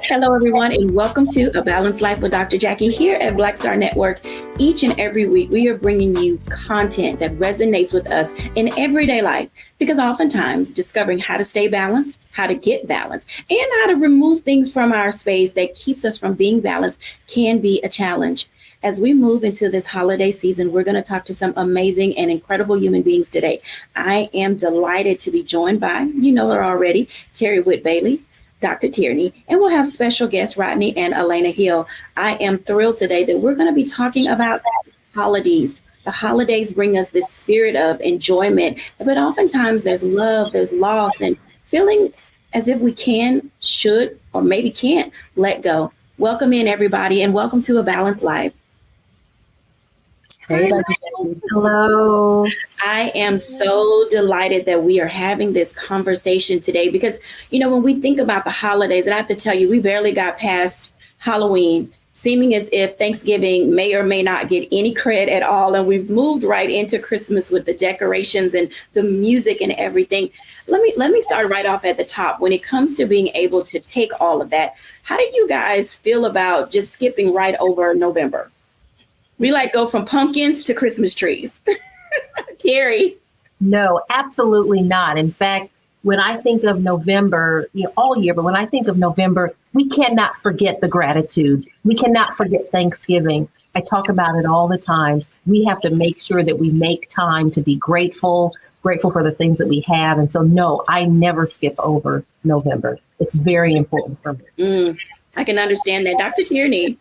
Hello, everyone, and welcome to A Balanced Life with Dr. Jacquie here at Black Star Network. Each and every week, we are bringing you content that resonates with us in everyday life because oftentimes discovering how to stay balanced, how to get balanced, and how to remove things from our space that keeps us from being balanced can be a challenge. As we move into this holiday season, we're going to talk to some amazing and incredible human beings today. I am delighted to be joined by, you know her already, Terry Whit Bailey, Dr. Tierney, and we'll have special guests Rodney and Elena Hill. I am thrilled today that we're going to be talking about holidays. The holidays bring us this spirit of enjoyment, but oftentimes there's love, there's loss, and feeling as if we can, should, or maybe can't let go. Welcome in, everybody, and welcome to A Balanced Life. Hey, hello. I am so delighted that we are having this conversation today because, you know, when we think about the holidays, and I have to tell you, we barely got past Halloween, seeming as if Thanksgiving may or may not get any credit at all. And we've moved right into Christmas with the decorations and the music and everything. Let me start right off at the top. When it comes to being able to take all of that, how do you guys feel about just skipping right over November? We go from pumpkins to Christmas trees. Terry. No, absolutely not. In fact, when I think of November, all year, but when I think of November, we cannot forget the gratitude. We cannot forget Thanksgiving. I talk about it all the time. We have to make sure that we make time to be grateful for the things that we have. And so, no, I never skip over November. It's very important for me. I can understand that. Dr. Tierney.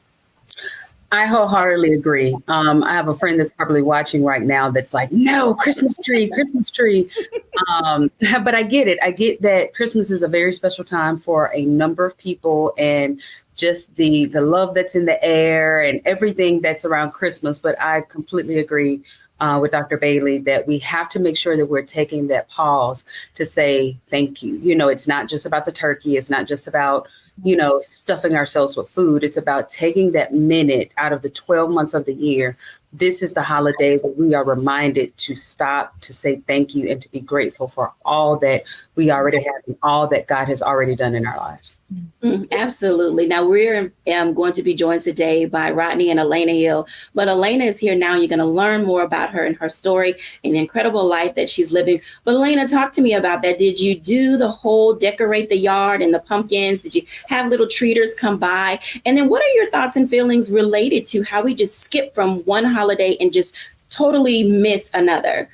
I wholeheartedly agree. I have a friend that's probably watching right now that's like, no, Christmas tree. But I get it. I get that Christmas is a very special time for a number of people and just the love that's in the air and everything that's around Christmas. But I completely agree with Dr. Bailey that we have to make sure that we're taking that pause to say thank you. You know, it's not just about the turkey. It's not just about stuffing ourselves with food. It's about taking that minute out of the 12 months of the year. This is the holiday where we are reminded to stop, to say thank you, and to be grateful for all that we already have and all that God has already done in our lives. Absolutely. Now, we're going to be joined today by Rodney and Elena Hill. But Elena is here now. You're going to learn more about her and her story and the incredible life that she's living. But Elena, talk to me about that. Did you do the whole decorate the yard and the pumpkins? Did you have little treaters come by? And then what are your thoughts and feelings related to how we just skip from one holiday and just totally miss another?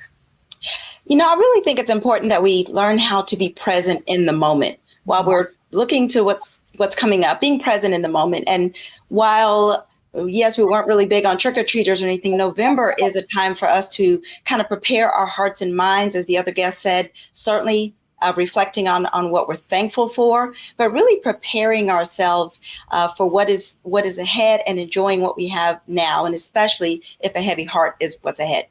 I really think it's important that we learn how to be present in the moment while we're looking to what's coming up, being present in the moment. And while, yes, we weren't really big on trick-or-treaters or anything, November is a time for us to kind of prepare our hearts and minds, as the other guest said, certainly reflecting on what we're thankful for, but really preparing ourselves for what is ahead and enjoying what we have now, and especially if a heavy heart is what's ahead.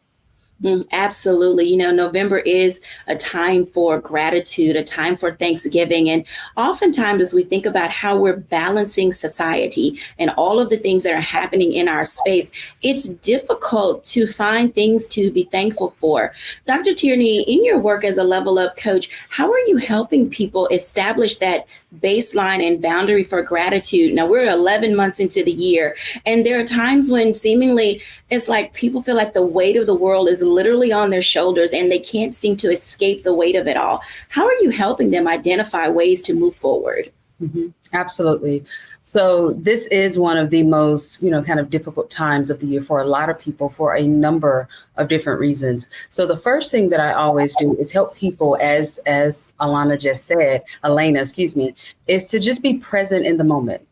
Absolutely. November is a time for gratitude, a time for Thanksgiving. And oftentimes, as we think about how we're balancing society and all of the things that are happening in our space, it's difficult to find things to be thankful for. Dr. Tierney, in your work as a level up coach, how are you helping people establish that baseline and boundary for gratitude? Now, we're 11 months into the year, and there are times when seemingly it's like people feel like the weight of the world is literally on their shoulders and they can't seem to escape the weight of it all. How are you helping them identify ways to move forward? Mm-hmm. Absolutely. So this is one of the most, kind of difficult times of the year for a lot of people for a number of different reasons. So the first thing that I always do is help people, as Elena, is to just be present in the moment.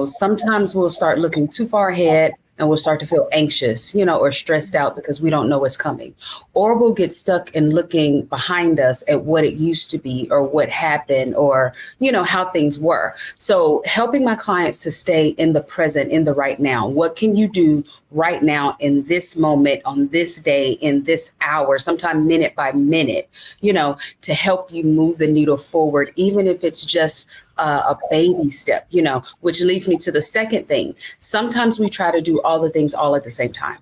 Sometimes we'll start looking too far ahead and we'll start to feel anxious, or stressed out because we don't know what's coming. Or we'll get stuck in looking behind us at what it used to be or what happened or, how things were. So helping my clients to stay in the present, in the right now. What can you do right now in this moment, on this day, in this hour, sometime minute by minute, to help you move the needle forward, even if it's just a baby step, which leads me to the second thing. Sometimes we try to do all the things all at the same time.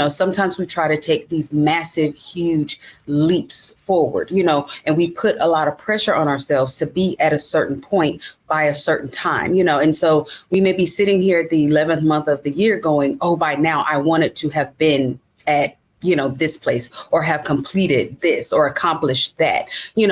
Sometimes we try to take these massive, huge leaps forward, and we put a lot of pressure on ourselves to be at a certain point by a certain time, and so we may be sitting here at the 11th month of the year going, oh, by now I wanted to have been at this place or have completed this or accomplished that,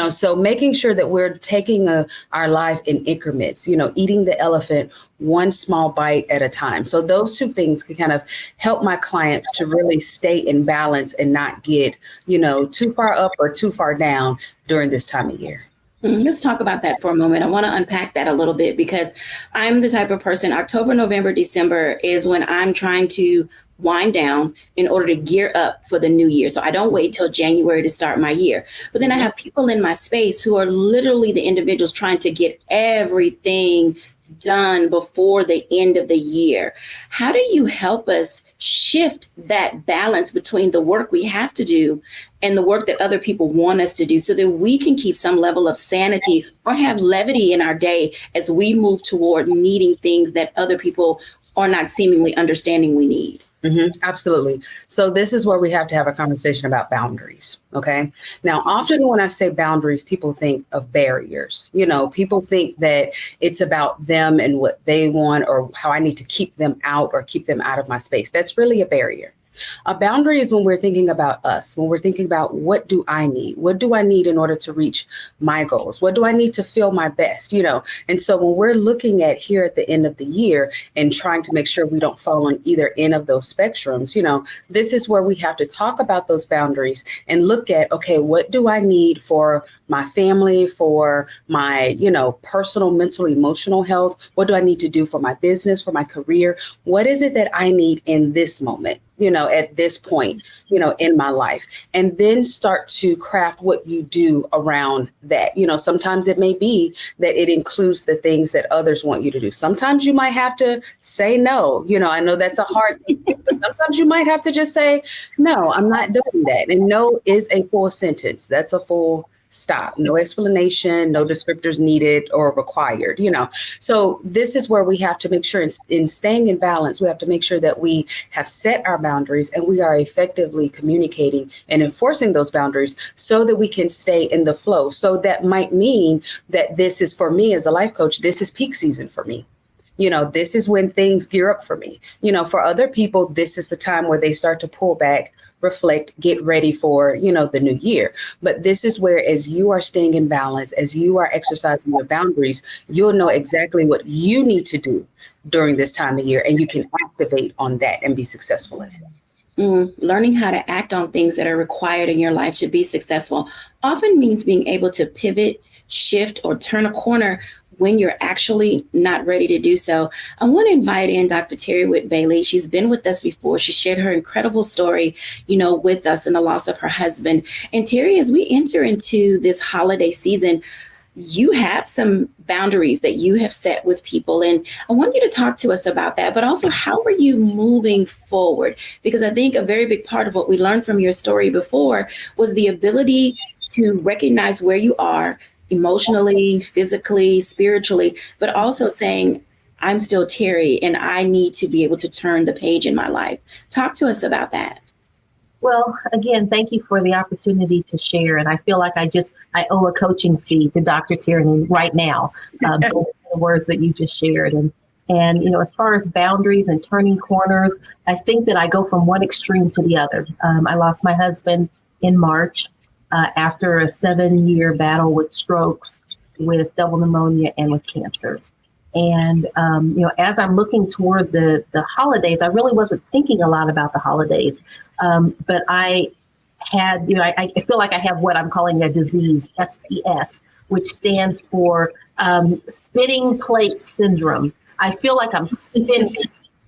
so making sure that we're taking our life in increments, eating the elephant one small bite at a time. So those two things can kind of help my clients to really stay in balance and not get, too far up or too far down during this time of year. Let's talk about that for a moment. I want to unpack that a little bit because I'm the type of person, October, November, December is when I'm trying to wind down in order to gear up for the new year. So I don't wait till January to start my year. But then I have people in my space who are literally the individuals trying to get everything done before the end of the year. How do you help us shift that balance between the work we have to do and the work that other people want us to do so that we can keep some level of sanity or have levity in our day as we move toward needing things that other people are not seemingly understanding we need? Absolutely. So this is where we have to have a conversation about boundaries. Okay. Now, often when I say boundaries, people think of barriers. People think that it's about them and what they want or how I need to keep them out or keep them out of my space. That's really a barrier. A boundary is when we're thinking about us, when we're thinking about what do I need? What do I need in order to reach my goals? What do I need to feel my best? And so when we're looking at here at the end of the year and trying to make sure we don't fall on either end of those spectrums, this is where we have to talk about those boundaries and look at, okay, what do I need for my family, for my, personal, mental, emotional health? What do I need to do for my business, for my career? What is it that I need in this moment? At this point, in my life, and then start to craft what you do around that. Sometimes it may be that it includes the things that others want you to do. Sometimes you might have to say no. I know that's a hard thing, but sometimes you might have to just say, no, I'm not doing that. And no is a full sentence. That's a full stop. No explanation, no descriptors needed or required, So this is where we have to make sure in staying in balance, we have to make sure that we have set our boundaries and we are effectively communicating and enforcing those boundaries so that we can stay in the flow. So that might mean that this is, for me as a life coach, this is peak season for me. This is when things gear up for me. For other people, this is the time where they start to pull back, reflect, get ready for, the new year. But this is where, as you are staying in balance, as you are exercising your boundaries, you'll know exactly what you need to do during this time of year, and you can activate on that and be successful in it. Learning how to act on things that are required in your life to be successful often means being able to pivot, shift, or turn a corner when you're actually not ready to do so. I want to invite in Dr. Terry Whitt-Bailey. She's been with us before. She shared her incredible story, with us and the loss of her husband. And Terry, as we enter into this holiday season, you have some boundaries that you have set with people. And I want you to talk to us about that, but also how are you moving forward? Because I think a very big part of what we learned from your story before was the ability to recognize where you are emotionally, physically, spiritually, but also saying, I'm still Terry and I need to be able to turn the page in my life. Talk to us about that. Well, again, thank you for the opportunity to share. And I feel like I owe a coaching fee to Dr. Tierney right now, the words that you just shared. And as far as boundaries and turning corners, I think that I go from one extreme to the other. I lost my husband in March after a 7-year battle with strokes, with double pneumonia, and with cancers. And, as I'm looking toward the holidays, I really wasn't thinking a lot about the holidays. But I had, I feel like I have what I'm calling a disease, SPS, which stands for spinning plate syndrome. I feel like I'm spinning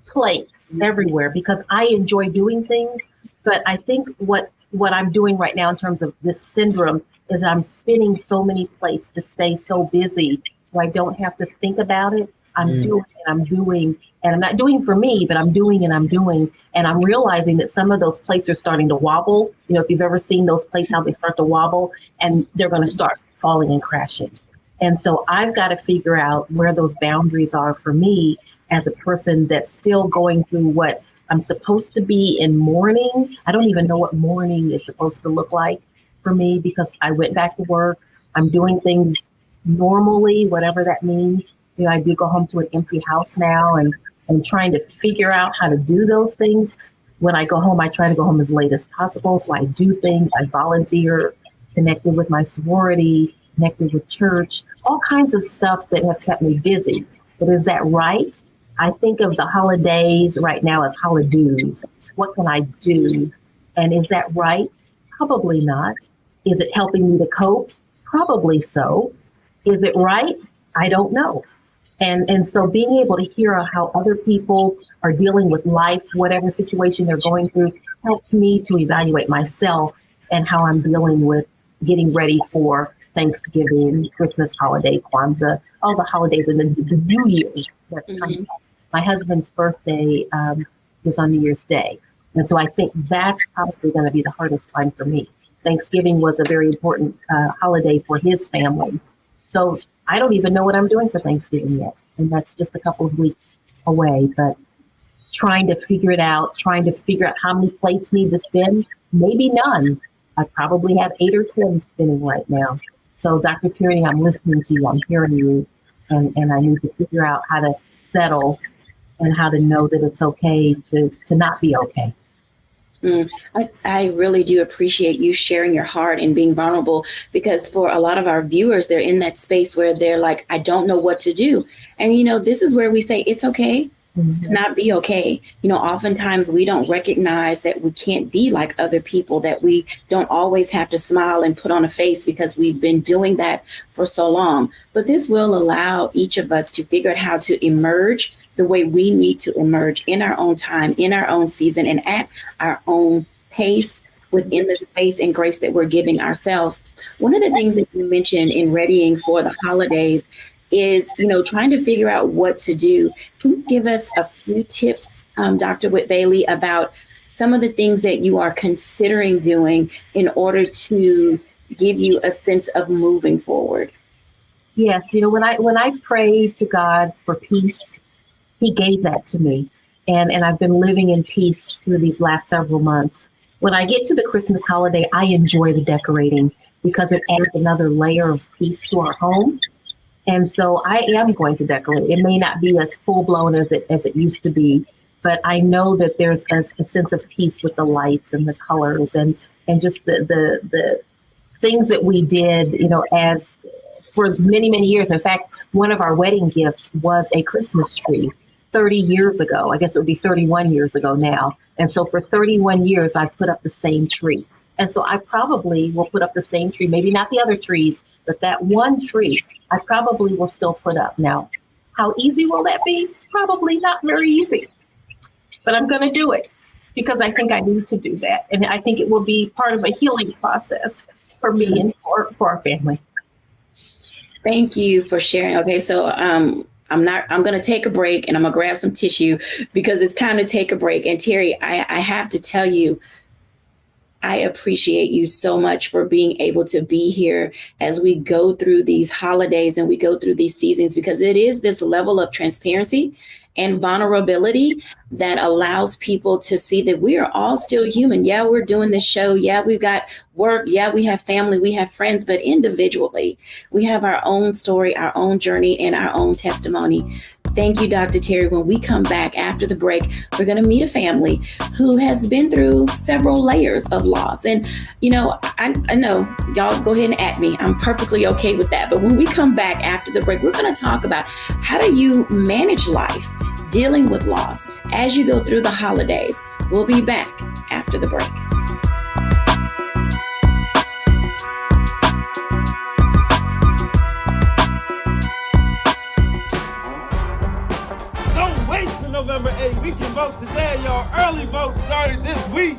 plates everywhere because I enjoy doing things. But I think what I'm doing right now in terms of this syndrome is I'm spinning so many plates to stay so busy so I don't have to think about it. I'm doing and I'm doing, and I'm not doing for me, but I'm doing and I'm doing. And I'm realizing that some of those plates are starting to wobble. If you've ever seen those plates, how they start to wobble, and they're going to start falling and crashing. And so I've got to figure out where those boundaries are for me as a person that's still going through what I'm supposed to be in mourning. I don't even know what mourning is supposed to look like for me because I went back to work. I'm doing things normally, whatever that means. You know, I do go home to an empty house now and trying to figure out how to do those things. When I go home, I try to go home as late as possible. So I do things, I volunteer, connected with my sorority, connected with church, all kinds of stuff that have kept me busy. But is that right? I think of the holidays right now as holidays. What can I do? And is that right? Probably not. Is it helping me to cope? Probably so. Is it right? I don't know. And so being able to hear how other people are dealing with life, whatever situation they're going through, helps me to evaluate myself and how I'm dealing with getting ready for Thanksgiving, Christmas holiday, Kwanzaa, all the holidays, and then the New Year that's coming up. My husband's birthday is on New Year's Day. And so I think that's probably going to be the hardest time for me. Thanksgiving was a very important holiday for his family. So I don't even know what I'm doing for Thanksgiving yet. And that's just a couple of weeks away. But trying to figure it out, trying to figure out how many plates need to spin, maybe none. I probably have 8 or 10 spinning right now. So Dr. Tierney, I'm listening to you, I'm hearing you, and I need to figure out how to settle and how to know that it's okay to not be okay. I really do appreciate you sharing your heart and being vulnerable, because for a lot of our viewers, they're in that space where they're like, I don't know what to do. And, you know, this is where we say it's okay to not be okay. You know, oftentimes we don't recognize that we can't be like other people, that we don't always have to smile and put on a face because we've been doing that for so long. But this will allow each of us to figure out how to emerge the way we need to emerge in our own time, in our own season, and at our own pace within the space and grace that we're giving ourselves. One of the things that you mentioned in readying for the holidays is, you know, trying to figure out what to do. Can you give us a few tips, Dr. Whit-Bailey, about some of the things that you are considering doing in order to give you a sense of moving forward? Yes, you know, when I pray to God for peace, He gave that to me. And I've been living in peace through these last several months. When I get to the Christmas holiday, I enjoy the decorating because it adds another layer of peace to our home. And so I am going to decorate. It may not be as full blown as it used to be, but I know that there's a sense of peace with the lights and the colors and just the things that we did, you know, as for many, many years. In fact, one of our wedding gifts was a Christmas tree 30 years ago. I guess it would be 31 years ago now. And so for 31 years, I put up the same tree. And so I probably will put up the same tree, maybe not the other trees, but that one tree I probably will still put up. Now, how easy will that be? Probably not very easy, but I'm going to do it because I think I need to do that. And I think it will be part of a healing process for me and for our family. Thank you for sharing. Okay, so I'm going to take a break and I'm going to grab some tissue because it's time to take a break. And Terry, I have to tell you, I appreciate you so much for being able to be here as we go through these holidays and we go through these seasons, because it is this level of transparency and vulnerability that allows people to see that we are all still human. Yeah, we're doing this show. Yeah, we've got work. Yeah, we have family, we have friends, but individually, we have our own story, our own journey, and our own testimony. Thank you, Dr. Terry. When we come back after the break, we're going to meet a family who has been through several layers of loss. And, you know, I know y'all go ahead and at me. I'm perfectly okay with that. But when we come back after the break, we're going to talk about how do you manage life dealing with loss as you go through the holidays. We'll be back after the break. November 8th. We can vote today, y'all. Early vote started this week.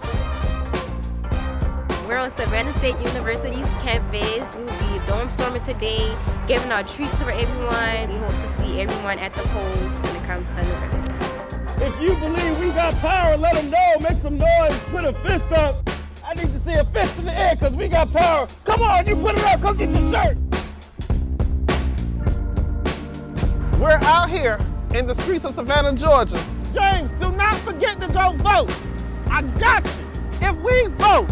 We're on Savannah State University's campus. We will be dorm storming today, giving out treats for everyone. We hope to see everyone at the polls when it comes to November. If you believe we got power, let them know. Make some noise. Put a fist up. I need to see a fist in the air because we got power. Come on, you put it up. Come get your shirt. We're out here in the streets of Savannah, Georgia, James, do not forget to go vote. I got you. If we vote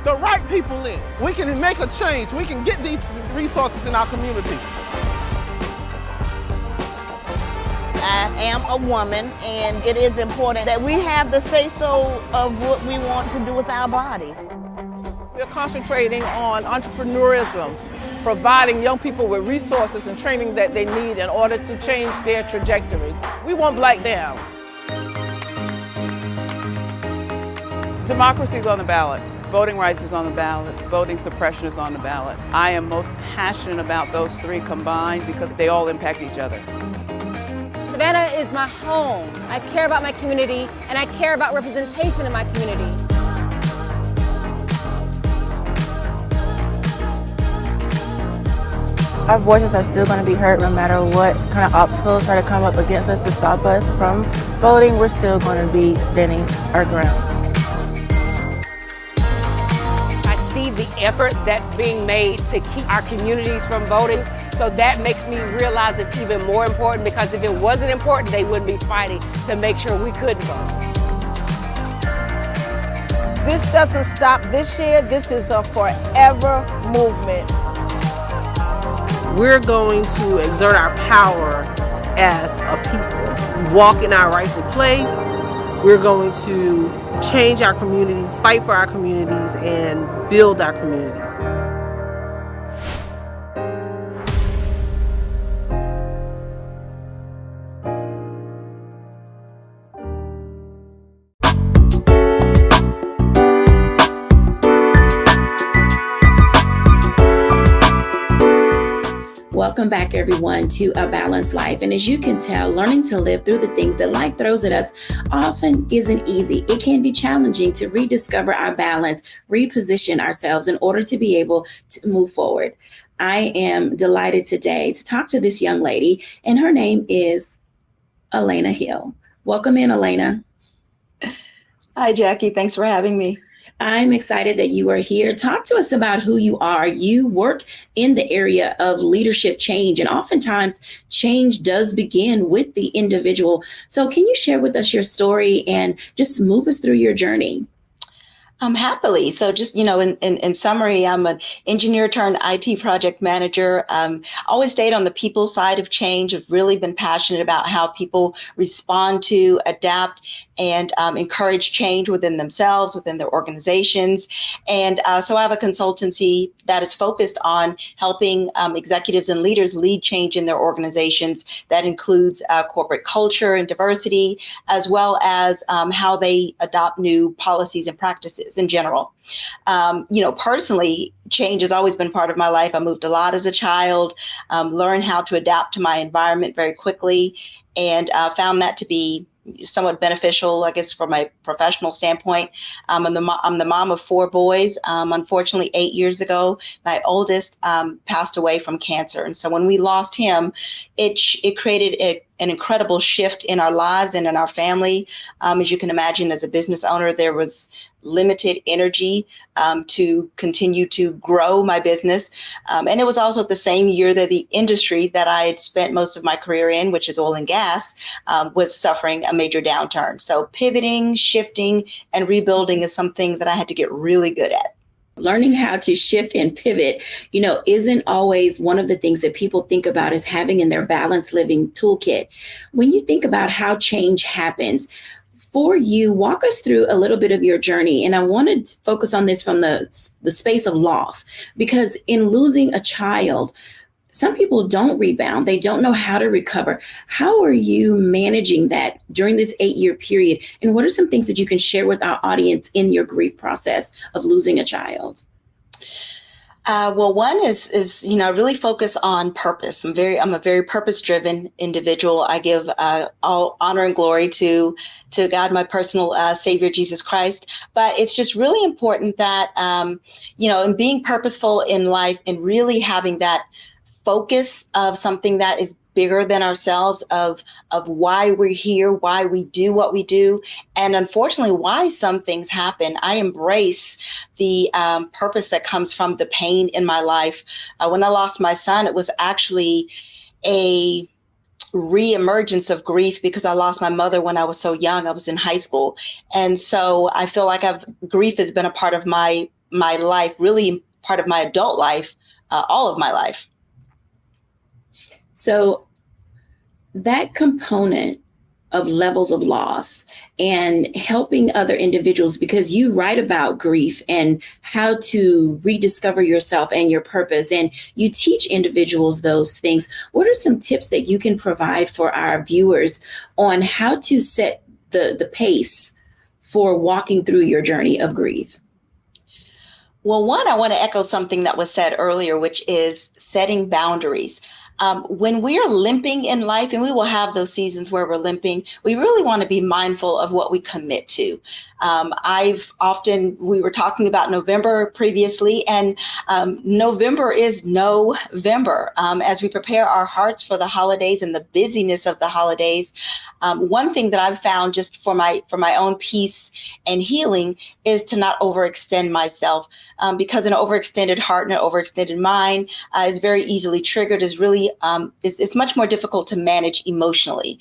the right people in, we can make a change. We can get these resources in our community. I am a woman, and it is important that we have the say-so of what we want to do with our bodies. We're concentrating on entrepreneurism, providing young people with resources and training that they need in order to change their trajectories. We want Black down. Democracy is on the ballot. Voting rights is on the ballot. Voting suppression is on the ballot. I am most passionate about those three combined because they all impact each other. Savannah is my home. I care about my community, and I care about representation in my community. Our voices are still going to be heard no matter what kind of obstacles try to come up against us to stop us from voting. We're still going to be standing our ground. I see the effort that's being made to keep our communities from voting. So that makes me realize it's even more important, because if it wasn't important, they wouldn't be fighting to make sure we could vote. This doesn't stop this year. This is a forever movement. We're going to exert our power as a people, walk in our rightful place. We're going to change our communities, fight for our communities, and build our communities. Welcome back, everyone, to A Balanced Life. And as you can tell, learning to live through the things that life throws at us often isn't easy. It can be challenging to rediscover our balance, reposition ourselves in order to be able to move forward. I am delighted today to talk to this young lady, and her name is Elena Hill. Welcome in, Elena. Hi, Jackie. Thanks for having me. I'm excited that you are here. Talk to us about who you are. You work in the area of leadership change, and oftentimes change does begin with the individual. So can you share with us your story and just move us through your journey? Happily. So just, in summary, I'm an engineer turned IT project manager. Always stayed on the people side of change. I've really been passionate about how people respond to, adapt, and encourage change within themselves, within their organizations. And so I have a consultancy that is focused on helping executives and leaders lead change in their organizations. That includes corporate culture and diversity, as well as how they adopt new policies and practices in general. Personally, change has always been part of my life. I moved a lot as a child, learned how to adapt to my environment very quickly, and found that to be somewhat beneficial, I guess, from my professional standpoint. I'm the mom of 4 boys. Unfortunately, 8 years ago, my oldest passed away from cancer. And so when we lost him, it created an incredible shift in our lives and in our family. As you can imagine, as a business owner, there was limited energy to continue to grow my business. And it was also the same year that the industry that I had spent most of my career in, which is oil and gas, was suffering a major downturn. So pivoting, shifting, and rebuilding is something that I had to get really good at. Learning how to shift and pivot, isn't always one of the things that people think about as having in their balanced living toolkit. When you think about how change happens, for you, walk us through a little bit of your journey. And I wanted to focus on this from the space of loss, because in losing a child, some people don't rebound. They don't know how to recover. How are you managing that during this 8-year period? And what are some things that you can share with our audience in your grief process of losing a child? Well, one is I really focus on purpose. I'm a very purpose-driven individual. I give all honor and glory to God, my personal Savior, Jesus Christ. But it's just really important that in being purposeful in life and really having that focus of something that is bigger than ourselves, of why we're here, why we do what we do, and unfortunately, why some things happen. I embrace the purpose that comes from the pain in my life. When I lost my son, it was actually reemergence of grief because I lost my mother when I was so young. I was in high school. And so I feel like grief has been a part of my life, really part of my adult life, all of my life. So that component of levels of loss and helping other individuals, because you write about grief and how to rediscover yourself and your purpose, and you teach individuals those things. What are some tips that you can provide for our viewers on how to set the pace for walking through your journey of grief? Well, one, I want to echo something that was said earlier, which is setting boundaries. When we are limping in life, and we will have those seasons where we're limping, we really want to be mindful of what we commit to. We were talking about November previously, and November is November. As we prepare our hearts for the holidays and the busyness of the holidays, one thing that I've found just for my own peace and healing is to not overextend myself, because an overextended heart and an overextended mind is very easily triggered, it's much more difficult to manage emotionally.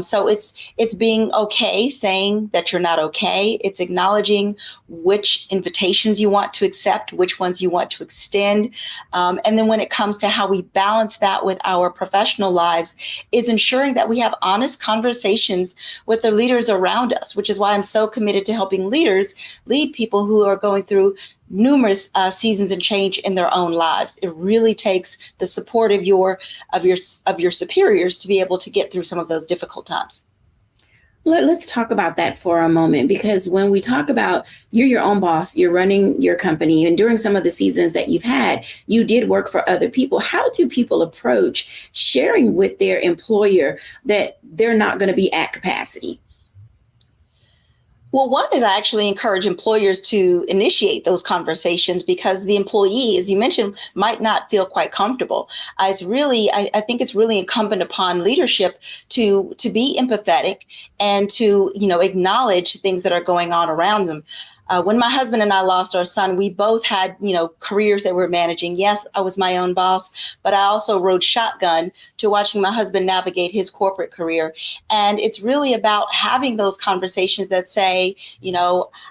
So it's being okay saying that you're not okay. It's acknowledging which invitations you want to accept, which ones you want to extend. And then when it comes to how we balance that with our professional lives, is ensuring that we have honest conversations with the leaders around us, which is why I'm so committed to helping leaders lead people who are going through numerous seasons and change in their own lives. It really takes the support of your superiors to be able to get through some of those difficult times. Let's talk about that for a moment, because when we talk about you're your own boss, you're running your company, and during some of the seasons that you've had, you did work for other people. How do people approach sharing with their employer that they're not going to be at capacity? Well, one is I actually encourage employers to initiate those conversations, because the employee, as you mentioned, might not feel quite comfortable. I think it's really incumbent upon leadership to be empathetic and to, acknowledge things that are going on around them. When my husband and I lost our son, we both had, careers that we're managing. Yes, I was my own boss, but I also rode shotgun to watching my husband navigate his corporate career. And it's really about having those conversations that say,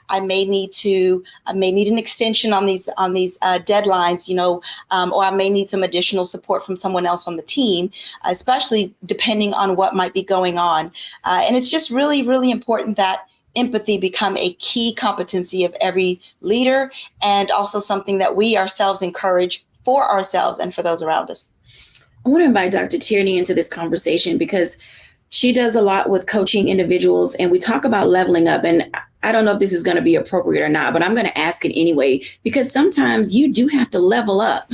I may need an extension on these deadlines, or I may need some additional support from someone else on the team, especially depending on what might be going on. And it's just really, really important that empathy become a key competency of every leader, and also something that we ourselves encourage for ourselves and for those around us. I want to invite Dr. Tierney into this conversation because she does a lot with coaching individuals, and we talk about leveling up. And I don't know if this is going to be appropriate or not, but I'm going to ask it anyway, because sometimes you do have to level up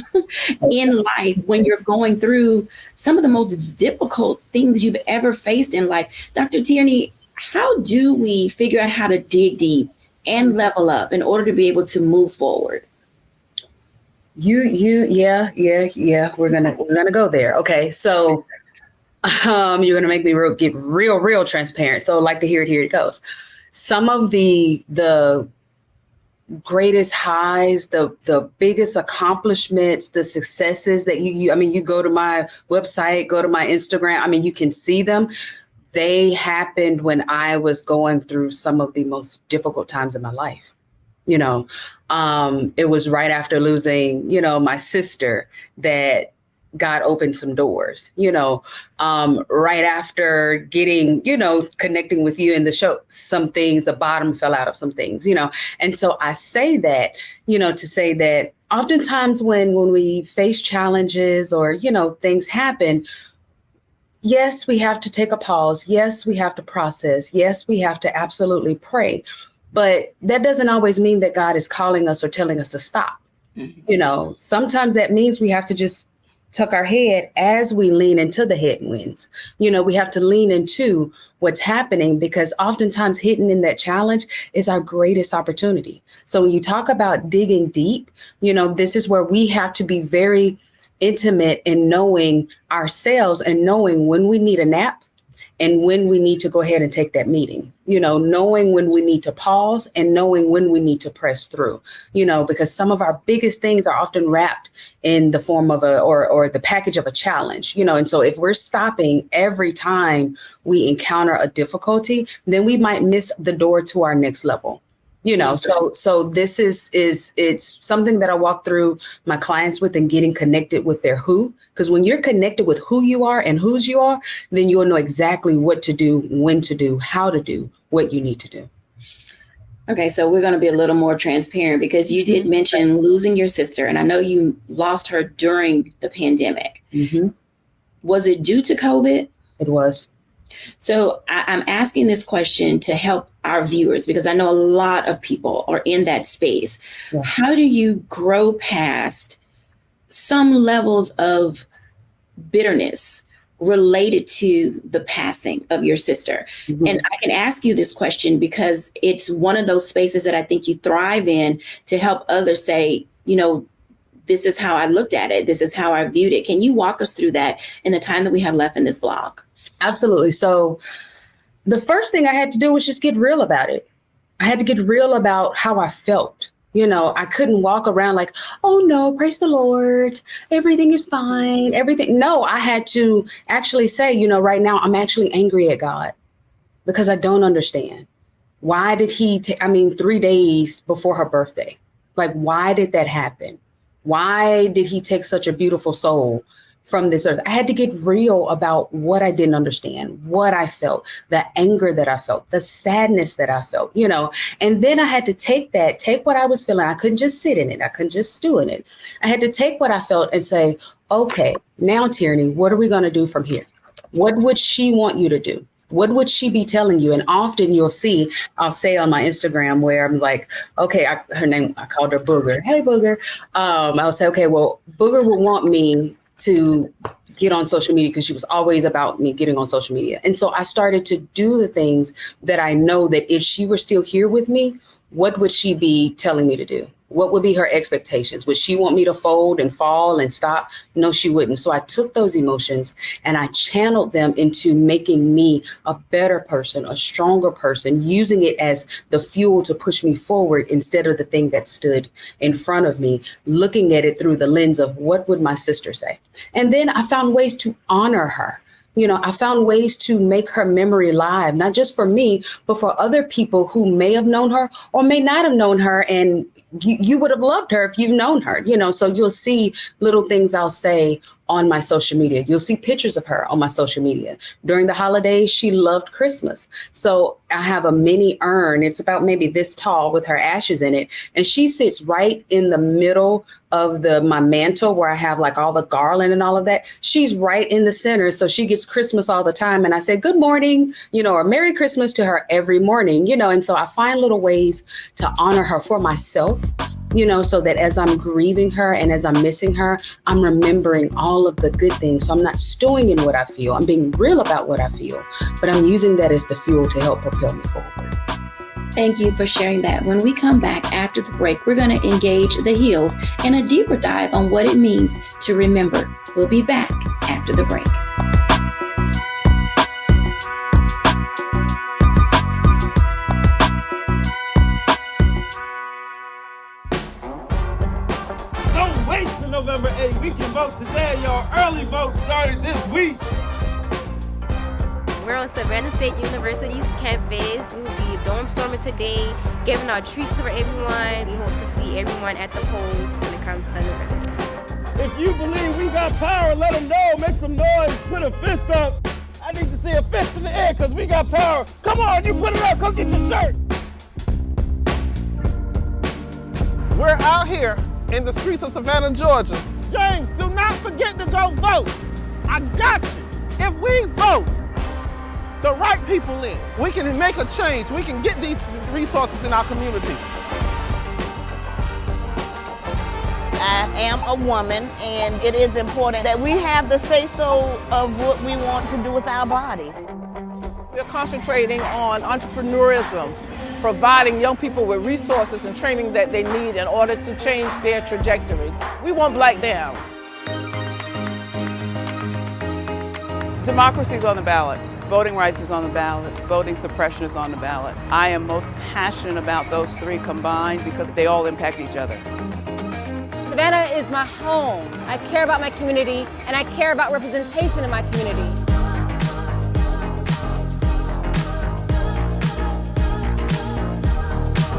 in life when you're going through some of the most difficult things you've ever faced in life. Dr. Tierney, how do we figure out how to dig deep and level up in order to be able to move forward? Yeah. We're gonna go there. Okay, so you're gonna make me get real transparent. So I'd like to hear it. Here it goes. Some of the greatest highs, the biggest accomplishments, the successes that you go to my website, go to my Instagram. You can see them. They happened when I was going through some of the most difficult times in my life. It was right after losing, my sister that God opened some doors, right after getting, connecting with you in the show, some things, the bottom fell out of some things, And so I say that, to say that oftentimes when we face challenges or, things happen, yes, we have to take a pause. Yes, we have to process. Yes, we have to absolutely pray. But that doesn't always mean that God is calling us or telling us to stop. Mm-hmm. Sometimes that means we have to just tuck our head as we lean into the headwinds. We have to lean into what's happening, because oftentimes hidden in that challenge is our greatest opportunity. So when you talk about digging deep, this is where we have to be very intimate in knowing ourselves and knowing when we need a nap and when we need to go ahead and take that meeting, knowing when we need to pause and knowing when we need to press through, because some of our biggest things are often wrapped in the form of or the package of a challenge, and so if we're stopping every time we encounter a difficulty, then we might miss the door to our next level. So this is it's something that I walk through my clients with, and getting connected with their who, because when you're connected with who you are and whose you are, then you'll know exactly what to do, when to do, how to do what you need to do. Okay, so we're going to be a little more transparent, because you did mention losing your sister, and I know you lost her during the pandemic. Mm-hmm. Was it due to COVID? It was. So I'm asking this question to help our viewers, because I know a lot of people are in that space. Yeah. How do you grow past some levels of bitterness related to the passing of your sister? Mm-hmm. And I can ask you this question because it's one of those spaces that I think you thrive in, to help others say, this is how I looked at it. This is how I viewed it. Can you walk us through that in the time that we have left in this blog? Absolutely. So the first thing I had to do was just get real about it. I had to get real about how I felt. I couldn't walk around like, oh no, praise the Lord, everything is fine, everything. No, I had to actually say, right now I'm actually angry at God, because I don't understand. Why did he 3 days before her birthday? Like, why did that happen? Why did he take such a beautiful soul from this earth? I had to get real about what I didn't understand, what I felt, the anger that I felt, the sadness that I felt, and then I had to take what I was feeling. I couldn't just sit in it. I couldn't just stew in it. I had to take what I felt and say, okay, now Tierney, what are we going to do from here? What would she want you to do? What would she be telling you? And often I'll say on my Instagram where I'm like, okay, her name, I called her Booger. Hey, Booger. I'll say, okay, well, Booger will want me to get on social media, because she was always about me getting on social media. And so I started to do the things that I know that if she were still here with me, what would she be telling me to do? What would be her expectations? Would she want me to fold and fall and stop? No, she wouldn't. So I took those emotions and I channeled them into making me a better person, a stronger person, using it as the fuel to push me forward instead of the thing that stood in front of me, looking at it through the lens of what would my sister say? And then I found ways to honor her. I found ways to make her memory live, not just for me, but for other people who may have known her or may not have known her. And you would have loved her if you've known her, so you'll see little things I'll say on my social media. You'll see pictures of her on my social media. During the holidays, she loved Christmas. So I have a mini urn. It's about maybe this tall with her ashes in it. And she sits right in the middle of my mantle where I have like all the garland and all of that. She's right in the center. So she gets Christmas all the time. And I say, good morning, or Merry Christmas to her every morning, and so I find little ways to honor her for myself, so that as I'm grieving her and as I'm missing her, I'm remembering all of the good things. So I'm not stewing in what I feel. I'm being real about what I feel, but I'm using that as the fuel to help propel me forward. Thank you for sharing that. When we come back after the break, we're going to engage the heels in a deeper dive on what it means to remember. We'll be back after the break. Don't wait till November 8th. We can vote today. Your early vote started this week. We're on Savannah State University's campus. We will be dorm storming today, giving out treats for everyone. We hope to see everyone at the polls when it comes to November. If you believe we got power, let them know. Make some noise. Put a fist up. I need to see a fist in the air because we got power. Come on, you put it up. Come get your shirt. We're out here in the streets of Savannah, Georgia. James, do not forget to go vote. I got you. If we vote the right people in, we can make a change. We can get these resources in our community. I am a woman, and it is important that we have the say-so of what we want to do with our bodies. We're concentrating on entrepreneurism, providing young people with resources and training that they need in order to change their trajectories. We want Black down. Democracy's on the ballot. Voting rights is on the ballot. Voting suppression is on the ballot. I am most passionate about those three combined because they all impact each other. Savannah is my home. I care about my community, and I care about representation in my community.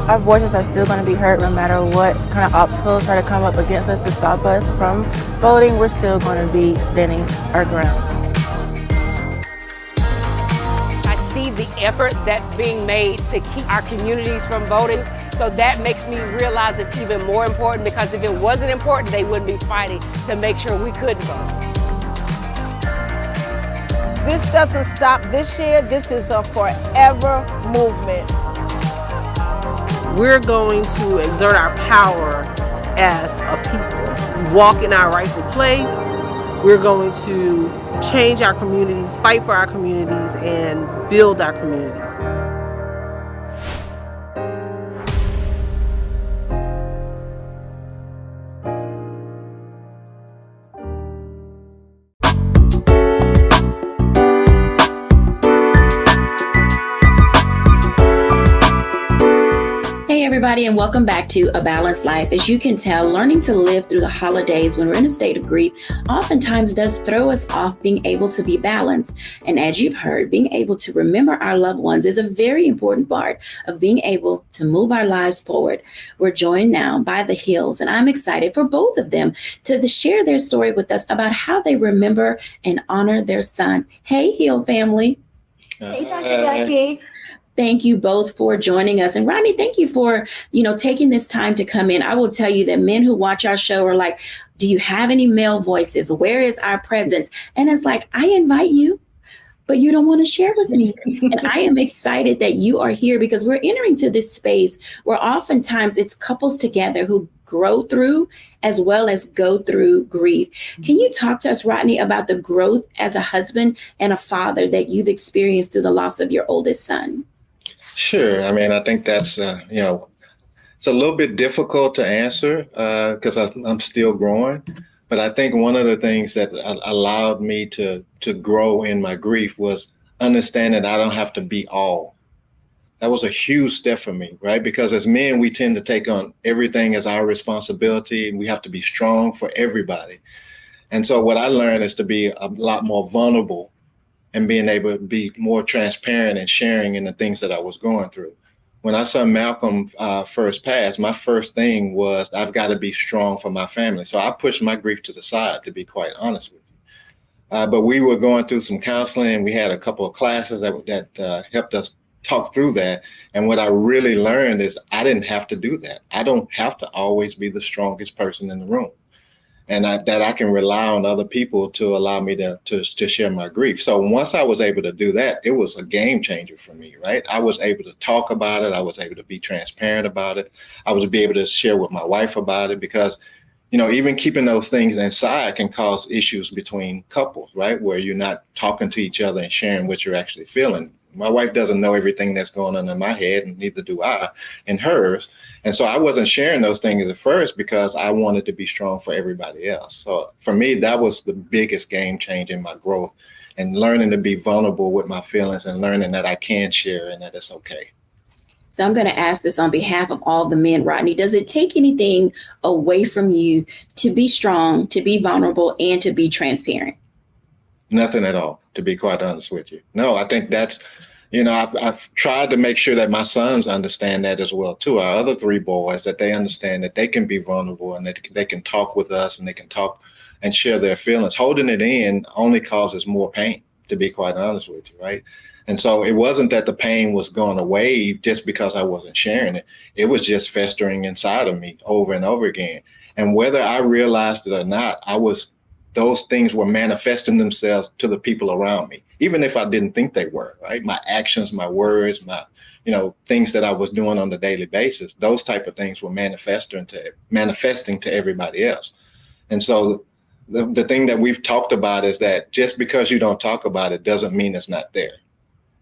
Our voices are still going to be heard no matter what kind of obstacles try to come up against us to stop us from voting. We're still going to be standing our ground. I see the effort that's being made to keep our communities from voting. So that makes me realize it's even more important, because if it wasn't important, they wouldn't be fighting to make sure we could vote. This doesn't stop this year. This is a forever movement. We're going to exert our power as a people, walk in our rightful place. We're going to change our communities, fight for our communities, and build our communities. Hey everybody, and welcome back to A Balanced Life. As you can tell, learning to live through the holidays when we're in a state of grief oftentimes does throw us off being able to be balanced. And as you've heard, being able to remember our loved ones is a very important part of being able to move our lives forward. We're joined now by the Hills, and I'm excited for both of them to share their story with us about how they remember and honor their son. Hey, Hill family. Hey, Dr. Jacquie. Thank you both for joining us. And Rodney, thank you for, taking this time to come in. I will tell you that men who watch our show are like, do you have any male voices? Where is our presence? And it's like, I invite you, but you don't want to share with me. And I am excited that you are here, because we're entering to this space where oftentimes it's couples together who grow through as well as go through grief. Can you talk to us, Rodney, about the growth as a husband and a father that you've experienced through the loss of your oldest son? Sure. I mean, I think that's, it's a little bit difficult to answer because I'm still growing. But I think one of the things that allowed me to grow in my grief was understanding I don't have to be all. That was a huge step for me, right? Because as men, we tend to take on everything as our responsibility, and we have to be strong for everybody. And so what I learned is to be a lot more vulnerable and being able to be more transparent and sharing in the things that I was going through. When I saw Malcolm first pass, my first thing was I've got to be strong for my family. So I pushed my grief to the side, to be quite honest with you. But we were going through some counseling, and we had a couple of classes that helped us talk through that. And what I really learned is I didn't have to do that. I don't have to always be the strongest person in the room. And that I can rely on other people to allow me to share my grief. So once I was able to do that, it was a game changer for me, right? I was able to talk about it. I was able to be transparent about it. I was able to share with my wife about it, because, even keeping those things inside can cause issues between couples, right? Where you're not talking to each other and sharing what you're actually feeling. My wife doesn't know everything that's going on in my head, and neither do I in hers. And so I wasn't sharing those things at first because I wanted to be strong for everybody else. So for me, that was the biggest game change in my growth, and learning to be vulnerable with my feelings and learning that I can share and that it's okay. So I'm going to ask this on behalf of all the men, Rodney. Does it take anything away from you to be strong, to be vulnerable, and to be transparent? Nothing at all, to be quite honest with you. No, I think that's, I've tried to make sure that my sons understand that as well, too. Our other three boys, that they understand that they can be vulnerable and that they can talk with us and they can talk and share their feelings. Holding it in only causes more pain, to be quite honest with you, right? And so it wasn't that the pain was going away just because I wasn't sharing it. It was just festering inside of me over and over again. And whether I realized it or not, those things were manifesting themselves to the people around me, even if I didn't think they were, right? My actions, my words, my, things that I was doing on a daily basis, those type of things were manifesting to everybody else. And so the thing that we've talked about is that just because you don't talk about it doesn't mean it's not there.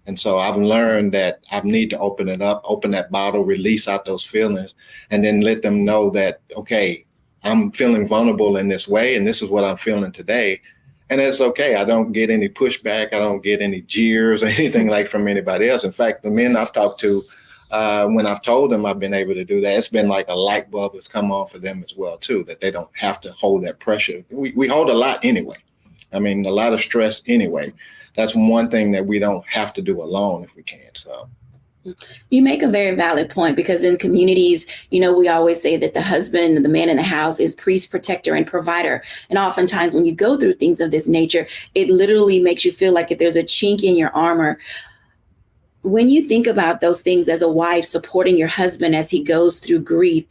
And so I've learned that I need to open it up, open that bottle, release out those feelings, and then let them know that, okay, I'm feeling vulnerable in this way, and this is what I'm feeling today. And it's okay. I don't get any pushback. I don't get any jeers or anything like from anybody else. In fact, the men I've talked to, when I've told them I've been able to do that, it's been like a light bulb has come on for them as well, too, that they don't have to hold that pressure. We hold a lot anyway. I mean, a lot of stress anyway. That's one thing that we don't have to do alone if we can. So. You make a very valid point, because in communities, we always say that the husband, the man in the house, is priest, protector, and provider. And oftentimes when you go through things of this nature, it literally makes you feel like if there's a chink in your armor. When you think about those things as a wife, supporting your husband as he goes through grief,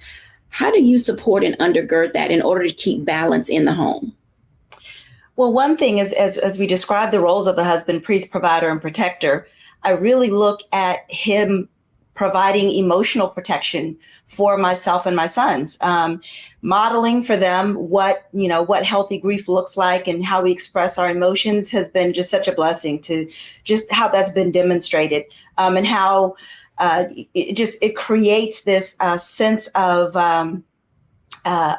how do you support and undergird that in order to keep balance in the home? Well, one thing is, as we describe the roles of the husband, priest, provider, and protector, I really look at him providing emotional protection for myself and my sons, modeling for them what healthy grief looks like and how we express our emotions has been just such a blessing to just how that's been demonstrated, and how it creates this sense of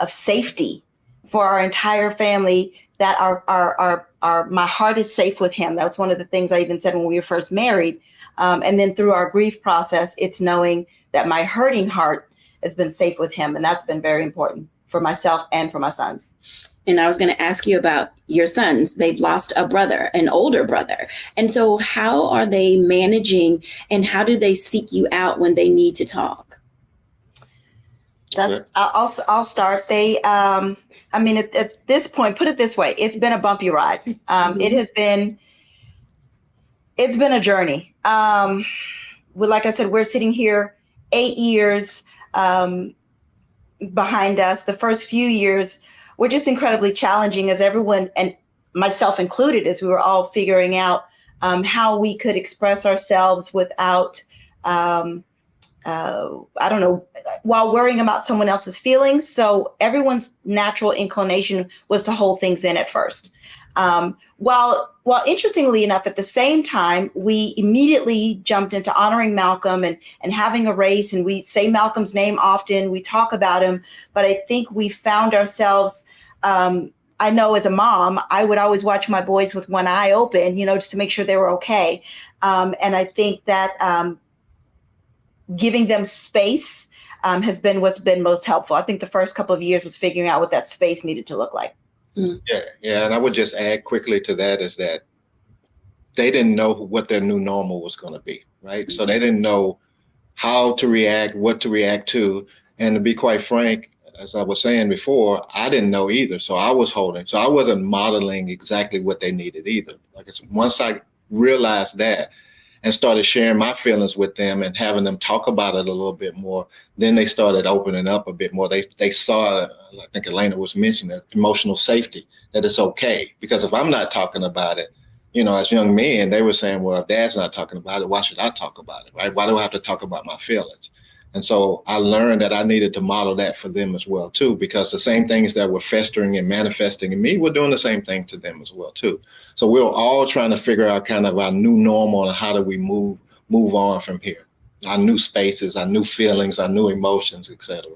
safety for our entire family, that my heart is safe with him. That's one of the things I even said when we were first married. And then through our grief process, it's knowing that my hurting heart has been safe with him. And that's been very important for myself and for my sons. And I was going to ask you about your sons. They've lost a brother, an older brother. And so how are they managing, and how do they seek you out when they need to talk? I'll start. They, at this point, put it this way, it's been a bumpy ride. It's been a journey. Like I said, we're sitting here 8 years behind us. The first few years were just incredibly challenging, as everyone, and myself included, as we were all figuring out how we could express ourselves without while worrying about someone else's feelings. So everyone's natural inclination was to hold things in at first. While interestingly enough, at the same time, we immediately jumped into honoring Malcolm and having a race, and we say Malcolm's name often, we talk about him, but I think we found ourselves, I know as a mom, I would always watch my boys with one eye open, just to make sure they were okay. And I think that giving them space has been what's been most helpful. I think the first couple of years was figuring out what that space needed to look like. Yeah. And I would just add quickly to that is that they didn't know what their new normal was going to be, right? So they didn't know how to react, what to react to. And to be quite frank, as I was saying before, I didn't know either. So I was holding. So I wasn't modeling exactly what they needed either. Once I realized that and started sharing my feelings with them and having them talk about it a little bit more, then they started opening up a bit more. They saw, I think Elena was mentioning, emotional safety, that it's okay. Because if I'm not talking about it, as young men, they were saying, well, if dad's not talking about it, why should I talk about it, right? Why do I have to talk about my feelings? And so I learned that I needed to model that for them as well, too, because the same things that were festering and manifesting in me were doing the same thing to them as well, too. So we were all trying to figure out kind of our new normal and how do we move on from here, our new spaces, our new feelings, our new emotions, et cetera.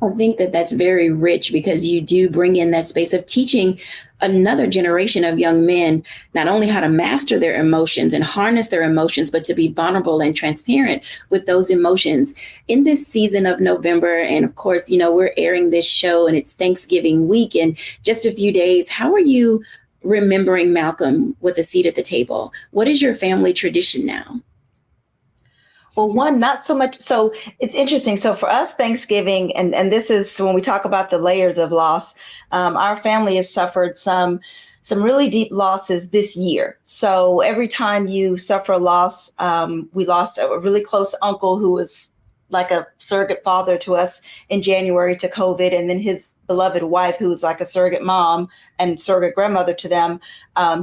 I think that that's very rich, because you do bring in that space of teaching another generation of young men not only how to master their emotions and harness their emotions, but to be vulnerable and transparent with those emotions. In this season of November, and of course, we're airing this show and it's Thanksgiving week in just a few days. How are you remembering Malcolm with a seat at the table? What is your family tradition now? Well, one, not so much. So it's interesting. So for us, Thanksgiving, and this is when we talk about the layers of loss, our family has suffered some really deep losses this year. So every time you suffer a loss, we lost a really close uncle who was like a surrogate father to us in January to COVID, and then his beloved wife, who was like a surrogate mom and surrogate grandmother to them,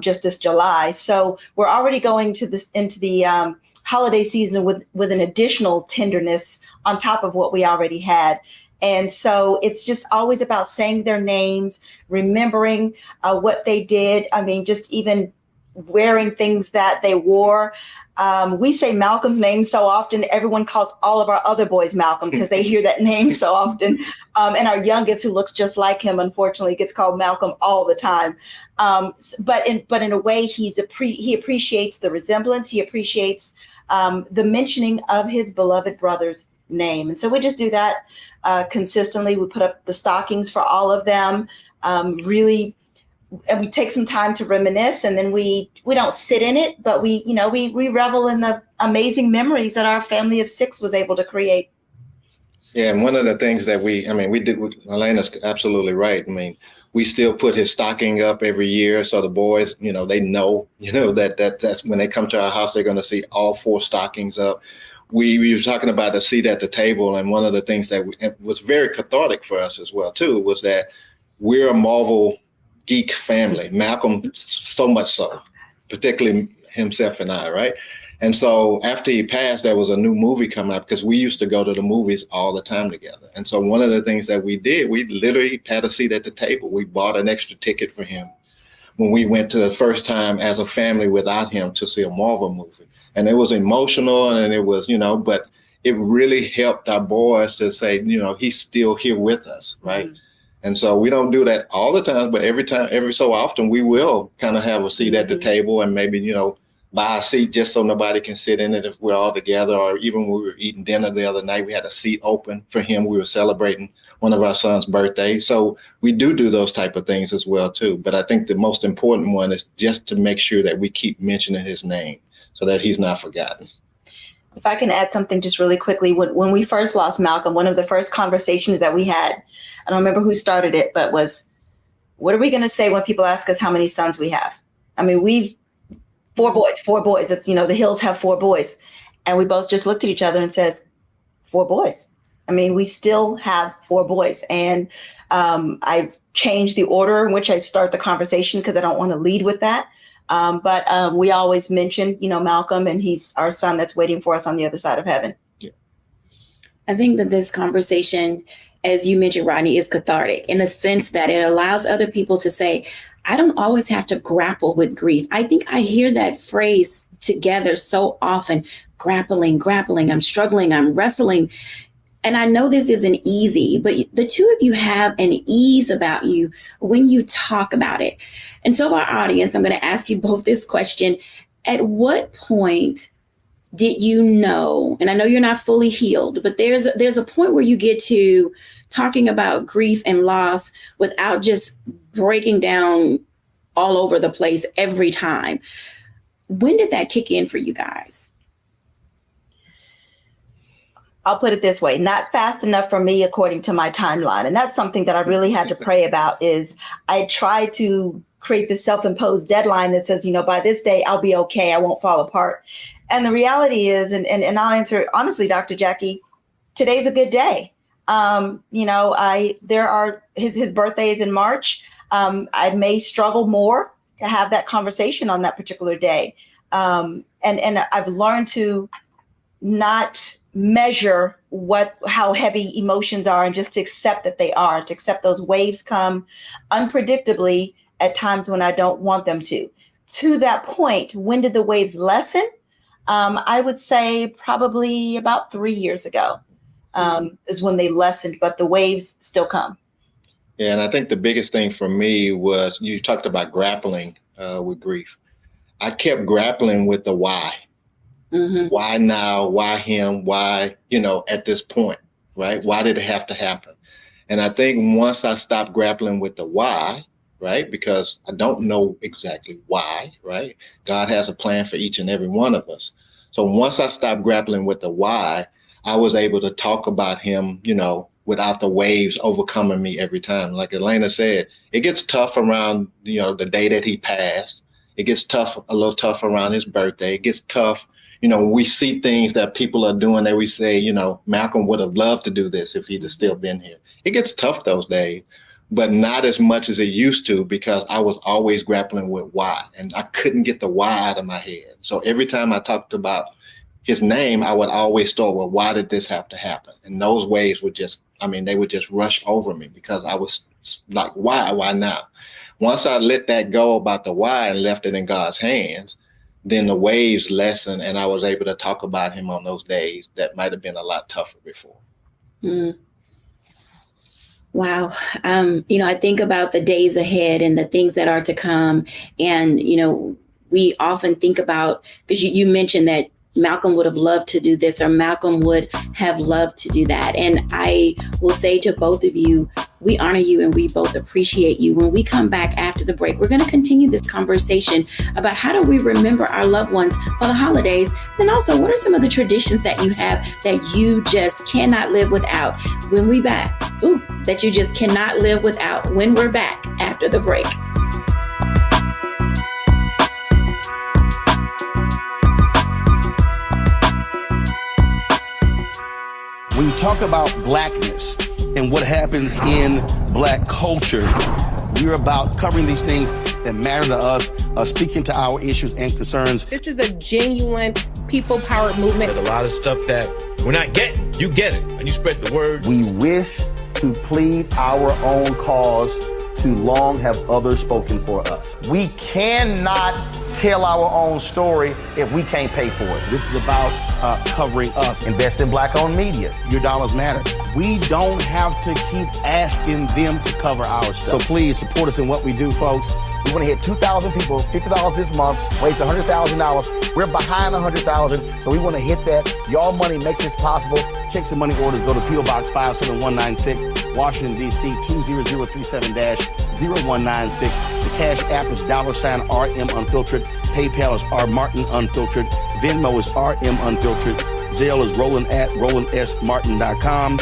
just this July. So we're already going into the holiday season with an additional tenderness on top of what we already had. And so it's just always about saying their names, remembering what they did. I mean, just even wearing things that they wore. We say Malcolm's name so often, everyone calls all of our other boys Malcolm because they hear that name so often. And our youngest, who looks just like him, unfortunately, gets called Malcolm all the time. But in a way, he appreciates the resemblance. He appreciates the mentioning of his beloved brother's name. And so we just do that consistently. We put up the stockings for all of them, really. And we take some time to reminisce, and then we don't sit in it, but we revel in the amazing memories that our family of 6 was able to create. Yeah, and one of the things that we did, Elena's absolutely right. I mean, we still put his stocking up every year, so the boys, they know, that's when they come to our house, they're going to see all 4 stockings up. We were talking about the seat at the table, and one of the things that was very cathartic for us as well too was that we're a Marvel geek family. Malcolm, so much so, particularly himself and I, right? And so after he passed, there was a new movie coming up because we used to go to the movies all the time together. And so one of the things that we did, we literally had a seat at the table. We bought an extra ticket for him when we went to the first time as a family without him to see a Marvel movie. And it was emotional, and it was, but it really helped our boys to say, he's still here with us, right? Mm-hmm. And so we don't do that all the time, but every so often, we will kind of have a seat at the table and maybe, buy a seat just so nobody can sit in it if we're all together. Or even when we were eating dinner the other night, we had a seat open for him. We were celebrating one of our son's birthdays. So we do those type of things as well, too. But I think the most important one is just to make sure that we keep mentioning his name so that he's not forgotten. If I can add something just really quickly, when we first lost Malcolm, one of the first conversations that we had, I don't remember who started it, but was, what are we going to say when people ask us how many sons we have? I mean, we've 4 boys. It's, the Hills have 4 boys. And we both just looked at each other and says, 4 boys. I mean, we still have 4 boys. And I changed the order in which I start the conversation because I don't want to lead with that. But we always mention, Malcolm, and he's our son that's waiting for us on the other side of heaven. Yeah. I think that this conversation, as you mentioned, Rodney, is cathartic in the sense that it allows other people to say, I don't always have to grapple with grief. I think I hear that phrase together so often, grappling, I'm struggling, I'm wrestling. And I know this isn't easy, but the two of you have an ease about you when you talk about it. And so our audience, I'm going to ask you both this question. At what point did you know, and I know you're not fully healed, but there's a point where you get to talking about grief and loss without just breaking down all over the place every time. When did that kick in for you guys? I'll put it this way, not fast enough for me according to my timeline. And that's something that I really had to pray about. Is I tried to create this self-imposed deadline that says, by this day, I'll be okay. I won't fall apart. And the reality is, and I'll answer honestly, Dr. Jacquie, today's a good day. His birthday is in March. I may struggle more to have that conversation on that particular day. And I've learned to not measure how heavy emotions are and just to accept that they are, to accept those waves come unpredictably at times when I don't want them to. To that point, when did the waves lessen? I would say probably about 3 years ago is when they lessened, but the waves still come. Yeah, and I think the biggest thing for me was you talked about grappling with grief. I kept grappling with the why. Mm-hmm. Why now? Why him? Why, at this point, right? Why did it have to happen? And I think once I stopped grappling with the why, right? Because I don't know exactly why, right? God has a plan for each and every one of us. So once I stopped grappling with the why, I was able to talk about him, without the waves overcoming me every time. Like Elena said, it gets tough around, the day that he passed. It gets a little tough around his birthday. It gets tough. We see things that people are doing that we say, Malcolm would have loved to do this if he'd have still been here. It gets tough those days, but not as much as it used to because I was always grappling with why, and I couldn't get the why out of my head. So every time I talked about his name, I would always start with, why did this have to happen? And those waves would just rush over me because I was like, why now? once I let that go about the why and left it in God's hands, then the waves lessened, and I was able to talk about him on those days that might have been a lot tougher before. Wow. I think about the days ahead and the things that are to come. And, we often think about, because you mentioned that Malcolm would have loved to do this, or Malcolm would have loved to do that. And I will say to both of you, we honor you and we both appreciate you. When we come back after the break, we're going to continue this conversation about how do we remember our loved ones for the holidays? And also, what are some of the traditions that you have that you just cannot live without when we back? That you just cannot live without when we're back after the break. When you talk about blackness and what happens in Black culture, we're about covering these things that matter to us, speaking to our issues and concerns. This is a genuine people-powered movement. There's a lot of stuff that we're not getting. You get it, and you spread the word. We wish to plead our own cause. Too long have others spoken for us. We cannot tell our own story if we can't pay for it. This is about covering us. Invest in Black-owned media. Your dollars matter. We don't have to keep asking them to cover our stuff. So please support us in what we do, folks. We want to hit 2,000 people, $50 this month, raise $100,000. We're behind 100,000, so we want to hit that. Y'all money makes this possible. Checks and money orders go to P.O. Box 57196, Washington, D.C. 20037-0196. The Cash App is $RM Unfiltered. PayPal is R Martin Unfiltered. Venmo is RM Unfiltered. Zelle is Roland at RolandSMartin.com.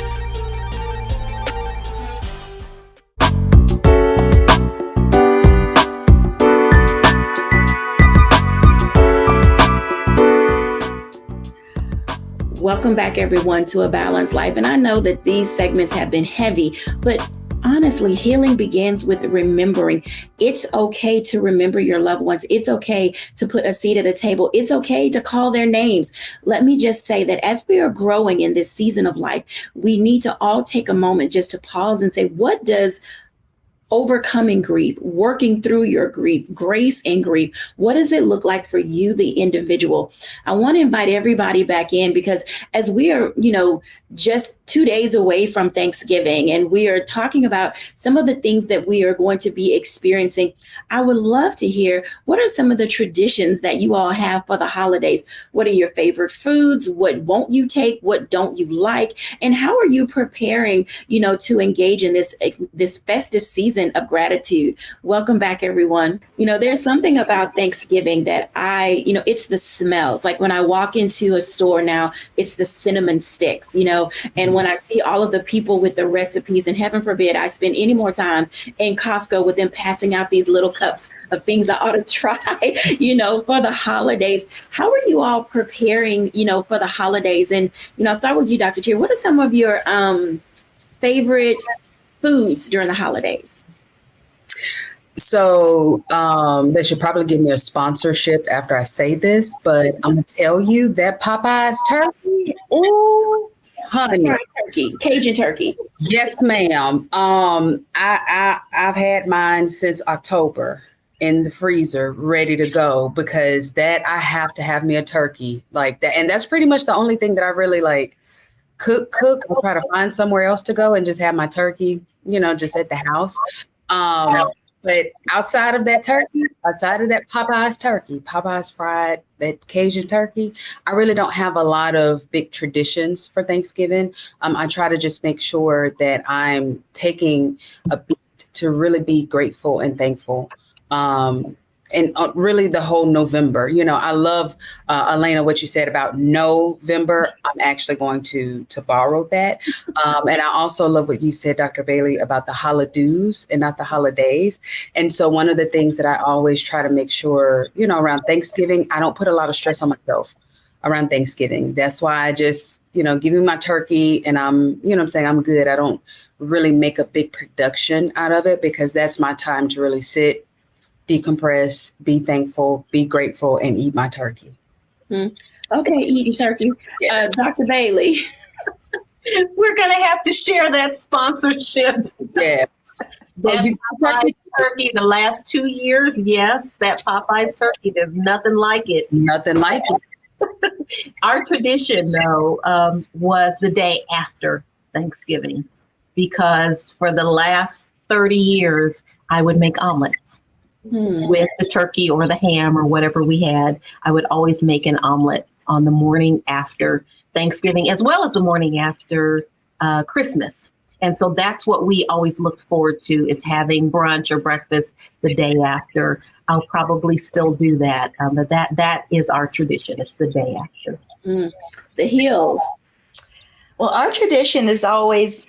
Welcome back, everyone, to A Balanced Life. And I know that these segments have been heavy, but honestly, healing begins with remembering. It's okay to remember your loved ones. It's okay to put a seat at a table. It's okay to call their names. Let me just say that as we are growing in this season of life, we need to all take a moment just to pause and say, what does overcoming grief, working through your grief, grace in grief, what does it look like for you, the individual? I want to invite everybody back in, because as we are, just 2 days away from Thanksgiving, and we are talking about some of the things that we are going to be experiencing, I would love to hear, what are some of the traditions that you all have for the holidays? What are your favorite foods? What won't you take? What don't you like? And how are you preparing, to engage in this festive season of gratitude? Welcome back, everyone. There's something about Thanksgiving that it's the smells. Like when I walk into a store now, it's the cinnamon sticks, and when I see all of the people with the recipes, and heaven forbid I spend any more time in Costco with them passing out these little cups of things I ought to try, for the holidays. How are you all preparing, for the holidays? And, I'll start with you, Dr. Cheer. What are some of your favorite foods during the holidays? So they should probably give me a sponsorship after I say this, but I'm going to tell you that Popeye's turkey, oh, honey. Turkey, Cajun turkey. Yes, ma'am. I've had mine since October in the freezer, ready to go, because that I have to have me a turkey like that. And that's pretty much the only thing that I really like cook. I'll try to find somewhere else to go and just have my turkey, just at the house. But outside of that Popeye's turkey, Popeye's fried, that Cajun turkey, I really don't have a lot of big traditions for Thanksgiving. I try to just make sure that I'm taking a beat to really be grateful and thankful. And really the whole November, I love, Elena, what you said about November. I'm actually going to borrow that. And I also love what you said, Dr. Bailey, about the holidays and not the holidays. And so one of the things that I always try to make sure, around Thanksgiving, I don't put a lot of stress on myself around Thanksgiving. That's why I just, give me my turkey and I'm good. I don't really make a big production out of it, because that's my time to really sit, decompress, be thankful, be grateful, and eat my turkey. Okay, eat your turkey. Yeah. Dr. Bailey. We're going to have to share that sponsorship. Yes. That Popeye's turkey the last 2 years, yes, that Popeye's turkey, there's nothing like it. Nothing like it. Our tradition, though, was the day after Thanksgiving, because for the last 30 years, I would make omelets with the turkey or the ham or whatever we had. I would always make an omelet on the morning after Thanksgiving, as well as the morning after Christmas. And so that's what we always looked forward to, is having brunch or breakfast the day after. I'll probably still do that. But that is our tradition. It's the day after. The Hills. Well, our tradition is always,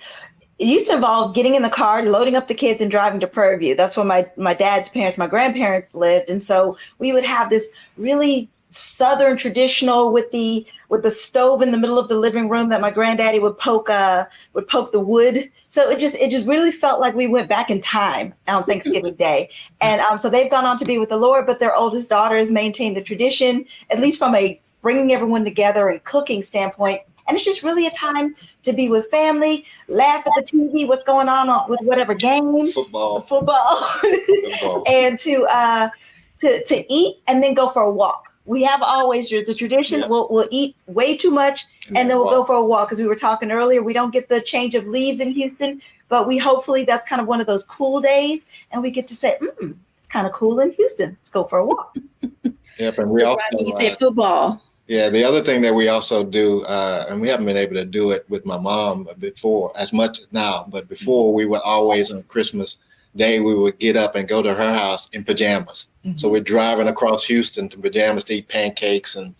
it used to involve getting in the car, loading up the kids, and driving to Prairie View. That's where my dad's parents, my grandparents lived. And so we would have this really Southern traditional with the stove in the middle of the living room that my granddaddy would poke the wood. So it just really felt like we went back in time on Thanksgiving Day. And so they've gone on to be with the Lord, but their oldest daughter has maintained the tradition, at least from a bringing everyone together and cooking standpoint. And it's just really a time to be with family, laugh at the TV, what's going on with whatever game, football. And to eat and then go for a walk. We have always, there's a tradition, we'll eat way too much and then we'll go for a walk. Because we were talking earlier, we don't get the change of leaves in Houston, but hopefully that's kind of one of those cool days. And we get to say, it's kind of cool in Houston. Let's go for a walk. Yep, and we also, you said football. Yeah, the other thing that we also do, and we haven't been able to do it with my mom before, as much now, but before we would always on Christmas Day, we would get up and go to her house in pajamas. So we're driving across Houston to pajamas to eat pancakes and,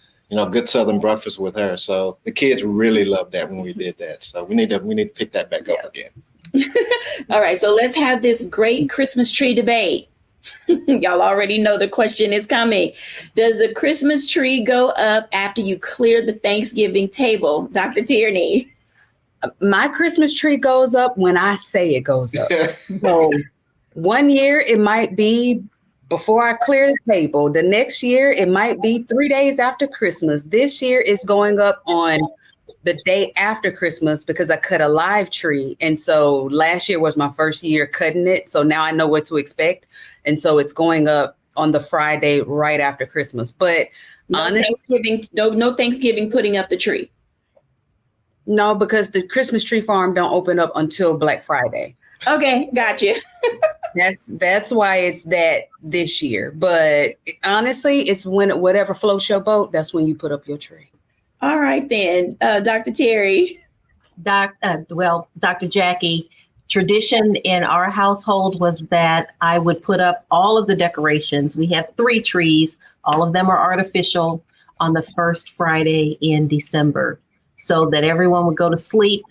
good Southern breakfast with her. So the kids really loved that when we did that. So we need to pick that back up again. All right, so let's have this great Christmas tree debate. Y'all already know the question is coming. Does the Christmas tree go up after you clear the Thanksgiving table, Dr. Tierney? My Christmas tree goes up when I say it goes up. So one year it might be before I clear the table. The next year it might be 3 days after Christmas. This year it's going up on the day after Christmas because I cut a live tree. And so last year was my first year cutting it. So now I know what to expect. And so it's going up on the Friday right after Christmas. But honestly, no Thanksgiving putting up the tree. No, because the Christmas tree farm don't open up until Black Friday. Okay, gotcha. That's why it's that this year. But honestly, it's when whatever floats your boat, that's when you put up your tree. All right, then, Dr. Terry. Dr. Jackie, tradition in our household was that I would put up all of the decorations. We have 3 trees. All of them are artificial on the first Friday in December, so that everyone would go to sleep.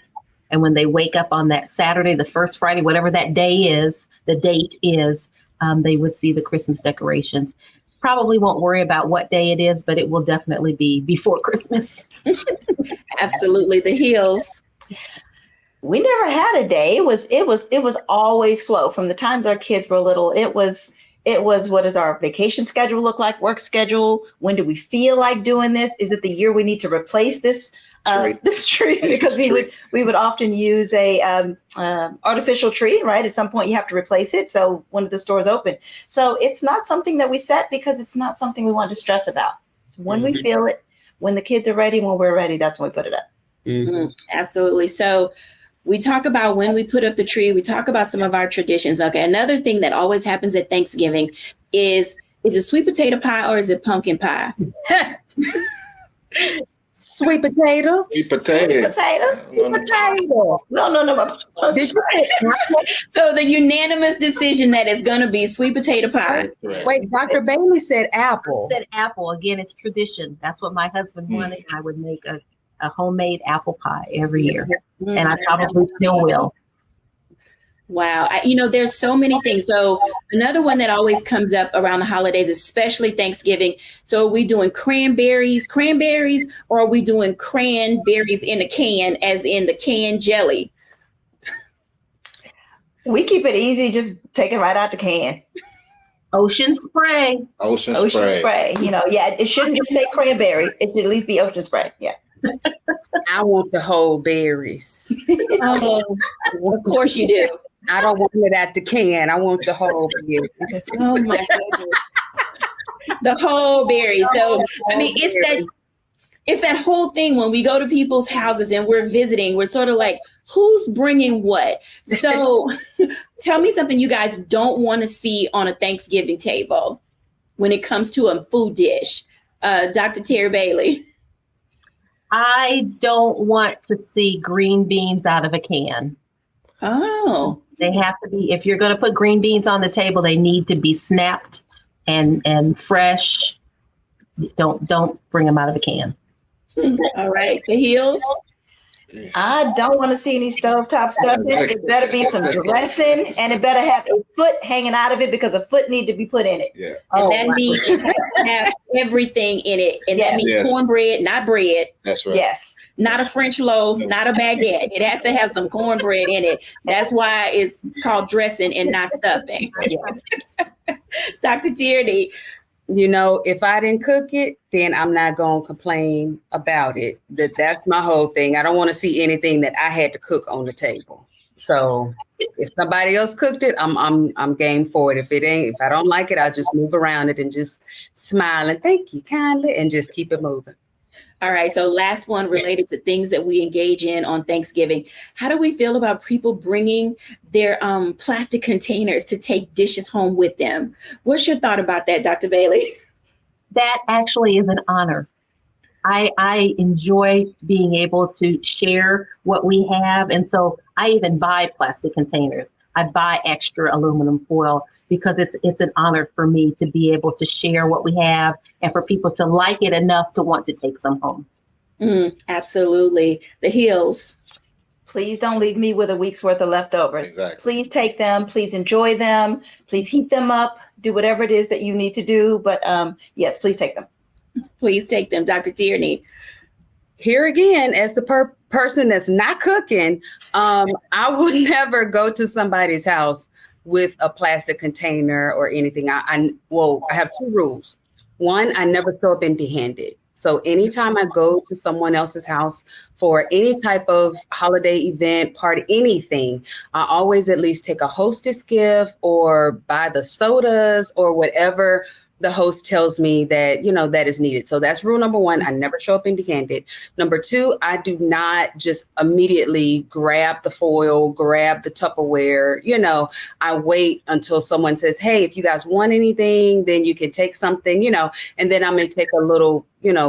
And when they wake up on that Saturday, the first Friday, whatever that day is, the date is, they would see the Christmas decorations. Probably won't worry about what day it is, but it will definitely be before Christmas. Absolutely. The Hills. We never had a day. It was always flow from the times our kids were little. It was what does our vacation schedule look like, work schedule? When do we feel like doing this? Is it the year we need to replace this tree? Because we would often use a artificial tree, right? At some point you have to replace it. So when the stores open. So it's not something that we set because it's not something we want to stress about. So when we feel it, when the kids are ready, when we're ready, that's when we put it up. Absolutely. So we talk about when we put up the tree. We talk about some of our traditions. Okay. Another thing that always happens at Thanksgiving is it sweet potato pie or is it pumpkin pie? Sweet potato. Sweet potato. Sweet potato. No. Did you say so? The unanimous decision that it's going to be sweet potato pie. Wait, Dr. Bailey said apple. I said apple. Again, it's tradition. That's what my husband wanted. I would make a homemade apple pie every year. And I probably still will. Wow. There's so many things. So another one that always comes up around the holidays, especially Thanksgiving. So are we doing cranberries, or are we doing cranberries in a can, as in the canned jelly? We keep it easy. Just take it right out the can. Ocean spray. Ocean spray. It shouldn't just say cranberry. It should at least be ocean spray. Yeah. I want the whole berries. Oh, of course you do. I don't want it at the can. I want the whole berry. Oh my goodness. The whole berry. So, I mean, it's that whole thing when we go to people's houses and we're visiting, we're sort of like, who's bringing what? So tell me something you guys don't want to see on a Thanksgiving table when it comes to a food dish. Dr. Terry Bailey. I don't want to see green beans out of a can. Oh. They have to be, if you're going to put green beans on the table, they need to be snapped and fresh. Don't bring them out of a can. All right, the heels. I don't want to see any stovetop stuff. It better be some dressing, and it better have a foot hanging out of it because a foot need to be put in it. Yeah. And that means it has to have everything in it. And that means cornbread, not bread. That's right. Yes. Not a French loaf, not a baguette. It has to have some cornbread in it. That's why it's called dressing and not stuffing. Dr. Tierney. You know, if I didn't cook it, then I'm not going to complain about it. That's my whole thing. I don't want to see anything that I had to cook on the table. So if somebody else cooked it, I'm game for it. If I don't like it, I'll just move around it and just smile and thank you kindly and just keep it moving. All right. So last one related to things that we engage in on Thanksgiving. How do we feel about people bringing their plastic containers to take dishes home with them? What's your thought about that, Dr. Bailey? That actually is an honor. I enjoy being able to share what we have. And so I even buy plastic containers. I buy extra aluminum foil because it's an honor for me to be able to share what we have and for people to like it enough to want to take some home. Absolutely. The heels. Please don't leave me with a week's worth of leftovers. Exactly. Please take them. Please enjoy them. Please heat them up. Do whatever it is that you need to do. But yes, please take them. Please take them. Dr. Tierney. Here again, as the person that's not cooking, I would never go to somebody's house with a plastic container or anything. I have two rules. One, I never show up empty-handed. So anytime I go to someone else's house for any type of holiday event, party, anything, I always at least take a hostess gift or buy the sodas or whatever the host tells me that, that is needed. So that's rule number one. I never show up empty-handed. Number two, I do not just immediately grab the foil, grab the Tupperware. I wait until someone says, hey, if you guys want anything, then you can take something, and then I may take a little,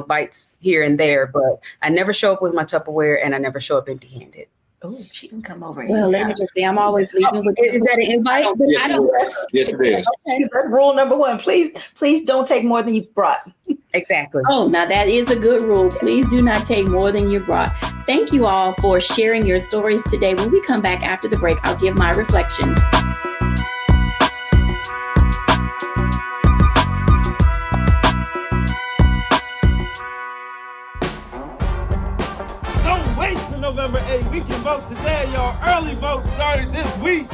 bites here and there. But I never show up with my Tupperware and I never show up empty-handed. Oh, she can come over. Well, let me just say, I'm always leaving with. Is that an invite? Yes, it is. Okay, that's rule number one. Please don't take more than you brought. Exactly. Oh, now that is a good rule. Please do not take more than you brought. Thank you all for sharing your stories today. When we come back after the break, I'll give my reflections. Don't wait till November 8th. We can vote today. Your early vote started this week.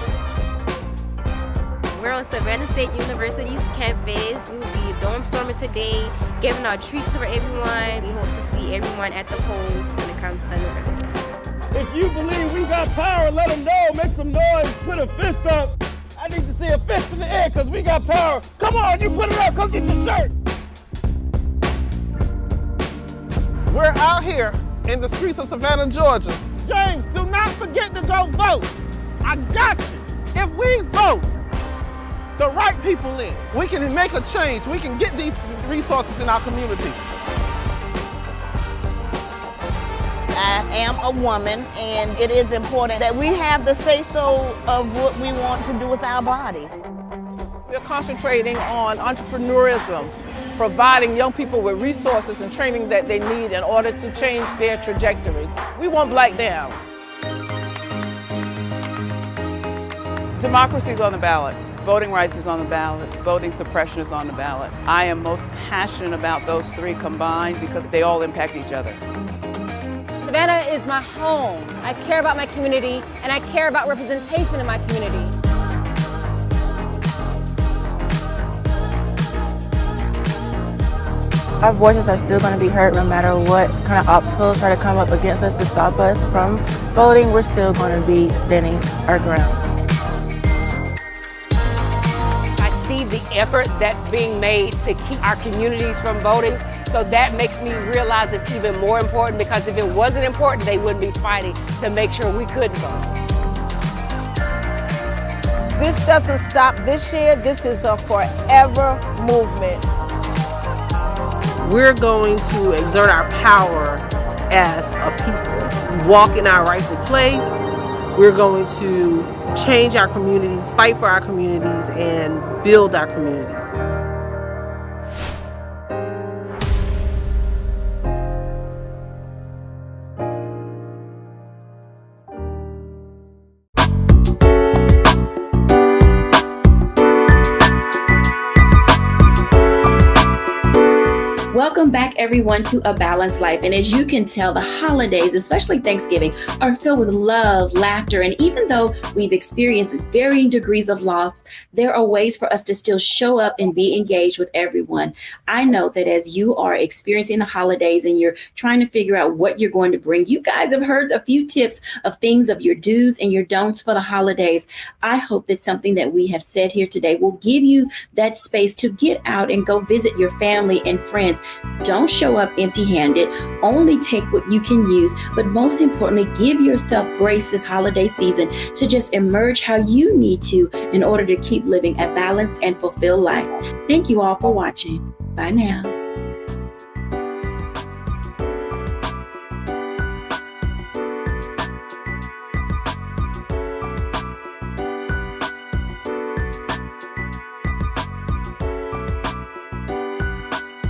We're on Savannah State University's campus. We will be dorm storming today, giving out treats for everyone. We hope to see everyone at the polls when it comes to November. If you believe we got power, let them know. Make some noise. Put a fist up. I need to see a fist in the air because we got power. Come on, you put it up. Come get your shirt. We're out here in the streets of Savannah, Georgia. James, do not forget to go vote. I got you. If we vote the right people in, we can make a change. We can get these resources in our community. I am a woman, and it is important that we have the say-so of what we want to do with our bodies. We're concentrating on entrepreneurism, providing young people with resources and training that they need in order to change their trajectories. We won't black down. Democracy is on the ballot. Voting rights is on the ballot. Voting suppression is on the ballot. I am most passionate about those three combined because they all impact each other. Savannah is my home. I care about my community, and I care about representation in my community. Our voices are still going to be heard no matter what kind of obstacles try to come up against us to stop us from voting. We're still going to be standing our ground. effort that's being made to keep our communities from voting. So that makes me realize it's even more important, because if it wasn't important, they wouldn't be fighting to make sure we could vote. This doesn't stop this year. This is a forever movement. We're going to exert our power as a people, walk in our rightful place. We're going to change our communities, fight for our communities, and build our communities. Welcome back, everyone, to A Balanced Life. And as you can tell, the holidays, especially Thanksgiving, are filled with love, laughter, and even though we've experienced varying degrees of loss, there are ways for us to still show up and be engaged with everyone. I know that as you are experiencing the holidays and you're trying to figure out what you're going to bring, you guys have heard a few tips of things of your do's and your don'ts for the holidays. I hope that something that we have said here today will give you that space to get out and go visit your family and friends. Don't show up empty-handed. Only take what you can use. But most importantly, give yourself grace this holiday season to just emerge how you need to in order to keep living a balanced and fulfilled life. Thank you all for watching. Bye now.